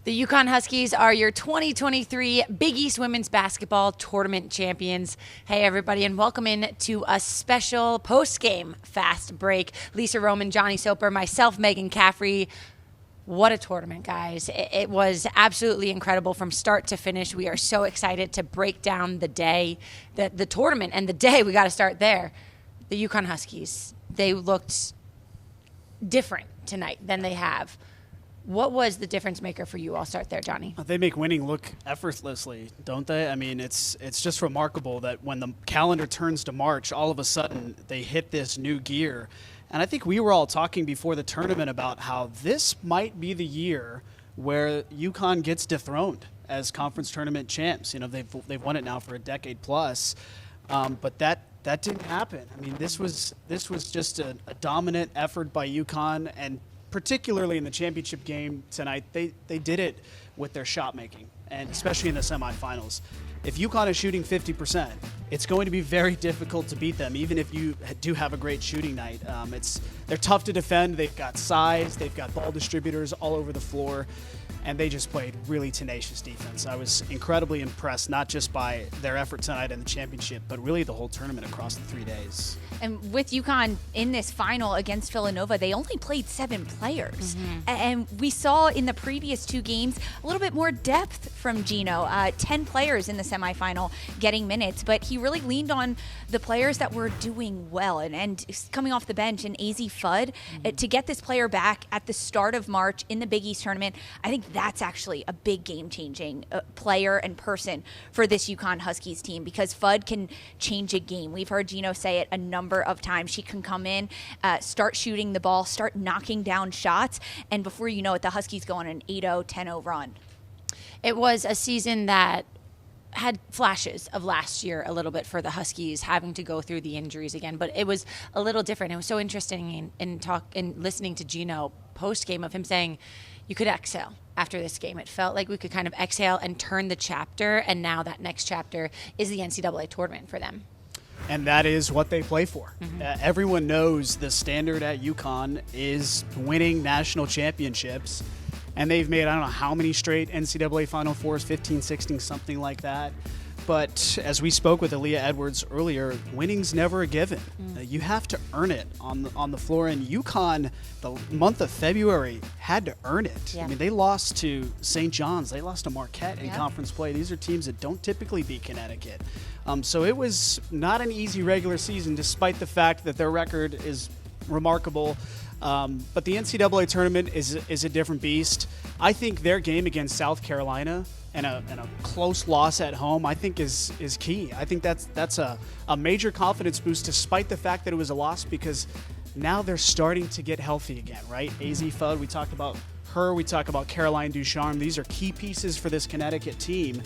The UConn Huskies are your 2023 Big East Women's Basketball Tournament champions. Hey, everybody, and welcome in to a special post-game fast break. Lisa Roman, Johnny Soper, myself, Megan Caffrey. What a tournament, guys. It was absolutely incredible from start to finish. We are so excited to break down the day, the tournament, and the day. We got to start there. The UConn Huskies, they looked different tonight than they have. What was the difference maker for you? I'll start there, Johnny. They make winning look effortlessly, don't they? I mean, it's just remarkable that when the calendar turns to March, all of a sudden they hit this new gear. And I think we were all talking before the tournament about how this might be the year where UConn gets dethroned as conference tournament champs. You know, they've won it now for a decade plus, but that didn't happen. I mean, this was just a dominant effort by UConn, and particularly in the championship game tonight, they did it with their shot making, and especially in the semifinals. If UConn is shooting 50%, it's going to be very difficult to beat them, even if you do have a great shooting night. They're tough to defend. They've got size. They've got ball distributors all over the floor, and they just played really tenacious defense. I was incredibly impressed, not just by their effort tonight in the championship, but really the whole tournament across the 3 days. And with UConn in this final against Villanova, they only played 7 players. And we saw in the previous 2 games a little bit more depth from Gino. 10 players in the semifinal getting minutes, but he really leaned on the players that were doing well. And coming off the bench, and AZ Fudd, to get this player back at the start of March in the Big East tournament, I think that's actually a big game-changing player and person for this UConn Huskies team, because Fudd can change a game. We've heard Gino say it a number of times. She can come in, start shooting the ball, start knocking down shots, and before you know it, the Huskies go on an 8-0, 10-0 run. It was a season that had flashes of last year a little bit for the Huskies, having to go through the injuries again, but it was a little different. It was so interesting in listening to Gino post-game of him saying, you could exhale after this game. It felt like we could kind of exhale and turn the chapter, and now that next chapter is the NCAA tournament for them. And that is what they play for. Everyone knows the standard at UConn is winning national championships. And they've made, I don't know how many straight NCAA Final Fours, 15, 16, something like that. But as we spoke with Aaliyah Edwards earlier, winning's never a given. You have to earn it on the floor. And UConn, the month of February, had to earn it. Yeah. I mean, they lost to St. John's. They lost to Marquette in conference play. These are teams that don't typically beat Connecticut. So it was not an easy regular season, despite the fact that their record is remarkable. But the NCAA tournament is a different beast. I think their game against South Carolina and a close loss at home, I think is key. I think that's a major confidence boost, despite the fact that it was a loss, because now they're starting to get healthy again, right? AZ Fudd, we talked about her, we talk about Caroline Ducharme. These are key pieces for this Connecticut team,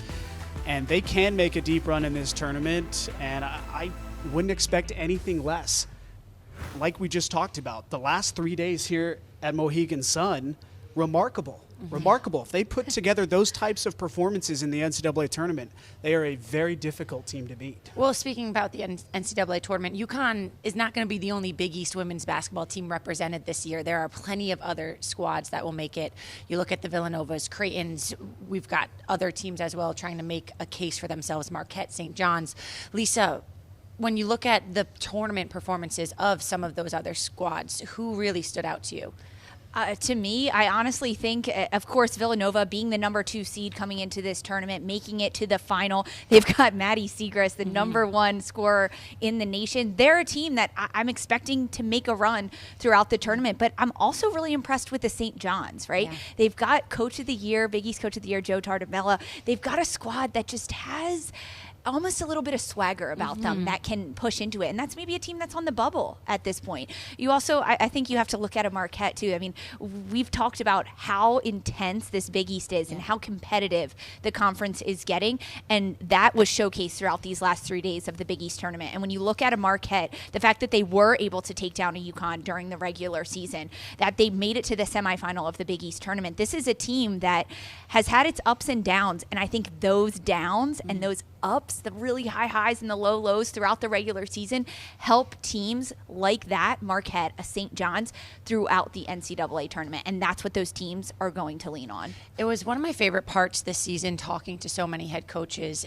and they can make a deep run in this tournament, and I wouldn't expect anything less. Like we just talked about, the last 3 days here at Mohegan Sun, remarkable. Remarkable. If they put together those types of performances in the NCAA tournament, they are a very difficult team to beat. Well, speaking about the NCAA tournament, UConn is not going to be the only Big East women's basketball team represented this year. There are plenty of other squads that will make it. You look at the Villanovas, Creighton's. We've got other teams as well trying to make a case for themselves, Marquette, St. John's. Lisa, when you look at the tournament performances of some of those other squads, who really stood out to you? To me, I honestly think, of course, Villanova being the number 2 seed coming into this tournament, making it to the final. They've got Maddie Siegrist, the number 1 scorer in the nation. They're a team that I'm expecting to make a run throughout the tournament, but I'm also really impressed with the St. John's, right? Yeah. They've got Coach of the Year, Big East Coach of the Year, Joe Tardamella. They've got a squad that just has almost a little bit of swagger about them that can push into it. And that's maybe a team that's on the bubble at this point. You also, I think you have to look at a Marquette too. I mean, we've talked about how intense this Big East is and how competitive the conference is getting. And that was showcased throughout these last 3 days of the Big East tournament. And when you look at a Marquette, the fact that they were able to take down a UConn during the regular season, that they made it to the semifinal of the Big East tournament, this is a team that has had its ups and downs. And I think those downs and those ups, the really high highs and the low lows throughout the regular season help teams like that, Marquette, a St. John's, throughout the NCAA tournament. And that's what those teams are going to lean on. It was one of my favorite parts this season, talking to so many head coaches.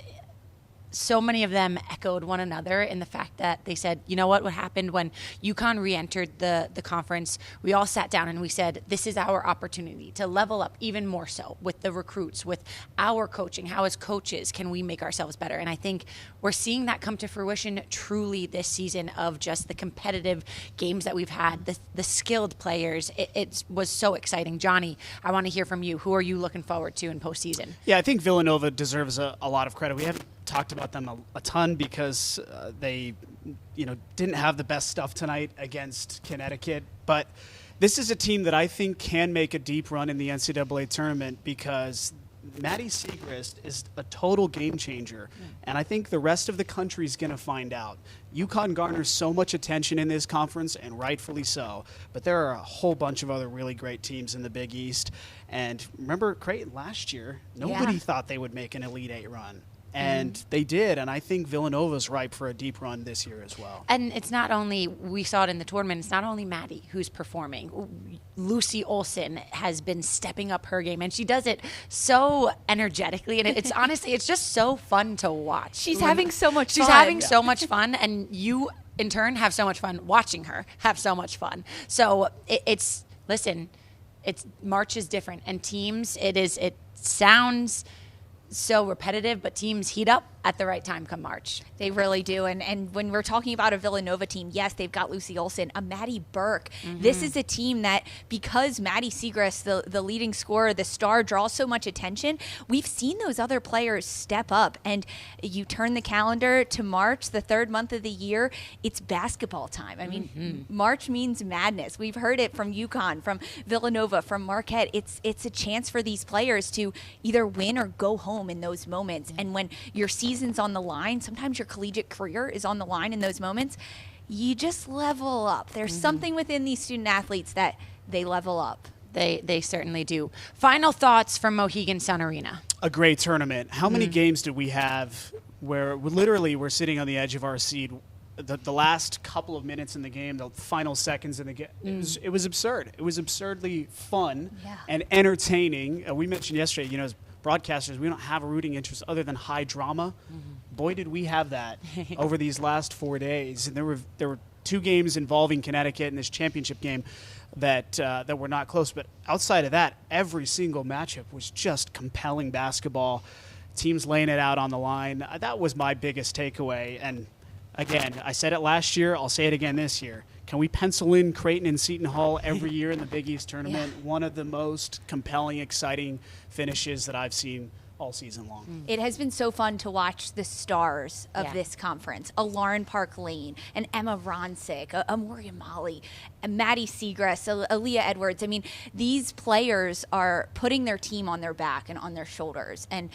So many of them echoed one another in the fact that they said, you know what happened when UConn re-entered the conference? We all sat down and we said, this is our opportunity to level up even more so with the recruits, with our coaching. How as coaches can we make ourselves better? And I think we're seeing that come to fruition truly this season, of just the competitive games that we've had, the skilled players. It was so exciting. Johnny, I want to hear from you. Who are you looking forward to in postseason? Yeah, I think Villanova deserves a lot of credit. We haven't talked about them a ton because they didn't have the best stuff tonight against Connecticut, but this is a team that I think can make a deep run in the NCAA tournament because Maddie Siegrist is a total game changer, and I think the rest of the country is going to find out. UConn garners so much attention in this conference, and rightfully so, but there are a whole bunch of other really great teams in the Big East. And remember Creighton last year? Nobody thought they would make an Elite Eight run. And they did, and I think Villanova's ripe for a deep run this year as well. And it's not only, we saw it in the tournament, it's not only Maddie who's performing. Lucy Olson has been stepping up her game, and she does it so energetically, and it's honestly, it's just so fun to watch. She's having so much fun. She's having so much fun, and you, in turn, have so much fun watching her have so much fun. So it's March is different, and teams, it sounds so repetitive, but teams heat up at the right time come March. They really do. And when we're talking about a Villanova team, yes, they've got Lucy Olson, a Maddie Burke. Mm-hmm. This is a team that, because Maddie Siegrist, the leading scorer, the star, draws so much attention, we've seen those other players step up. And you turn the calendar to March, the third month of the year, it's basketball time. I mean, March means madness. We've heard it from UConn, from Villanova, from Marquette. It's a chance for these players to either win or go home in those moments. And when your season's on the line, sometimes your collegiate career is on the line in those moments, you just level up. There's something within these student athletes that they level up. They certainly do. Final thoughts from Mohegan Sun Arena. A great tournament. How many games did we have where we're sitting on the edge of our seat? The last couple of minutes in the game, the final seconds in the game, it was absurd. It was absurdly fun and entertaining. We mentioned yesterday, as broadcasters, we don't have a rooting interest other than high drama. Boy, did we have that over these last 4 days. And there were two games involving Connecticut in this championship game that were not close. But outside of that, every single matchup was just compelling basketball. Teams laying it out on the line. That was my biggest takeaway. And again, I said it last year. I'll say it again this year. Can we pencil in Creighton and Seton Hall every year in the Big East tournament? Yeah. One of the most compelling, exciting finishes that I've seen all season long. It has been so fun to watch the stars of this conference. A Lauren Park Lane, an Emma Ronsick, a Morgan Molly, a Maddie Siegrist, a Leah Edwards. I mean, these players are putting their team on their back and on their shoulders. And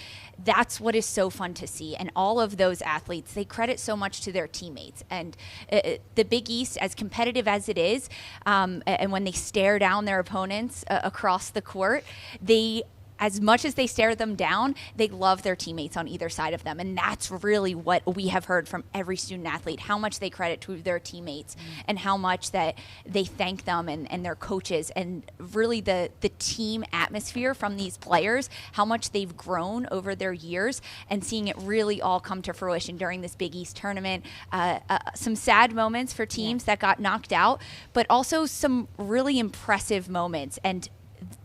that's what is so fun to see. And all of those athletes, they credit so much to their teammates. And the Big East, as competitive as it is, and when they stare down their opponents across the court, as much as they stare them down, they love their teammates on either side of them. And that's really what we have heard from every student athlete, how much they credit to their teammates and how much that they thank them and their coaches, and really the team atmosphere from these players, how much they've grown over their years, and seeing it really all come to fruition during this Big East tournament. Some sad moments for teams that got knocked out, but also some really impressive moments. And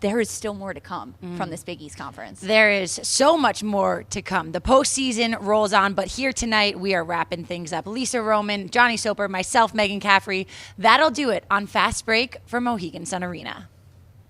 there is still more to come from this Big East Conference. There is so much more to come. The postseason rolls on, but here tonight we are wrapping things up. Lisa Roman, Johnny Soper, myself, Megan Caffrey. That'll do it on Fast Break from Mohegan Sun Arena.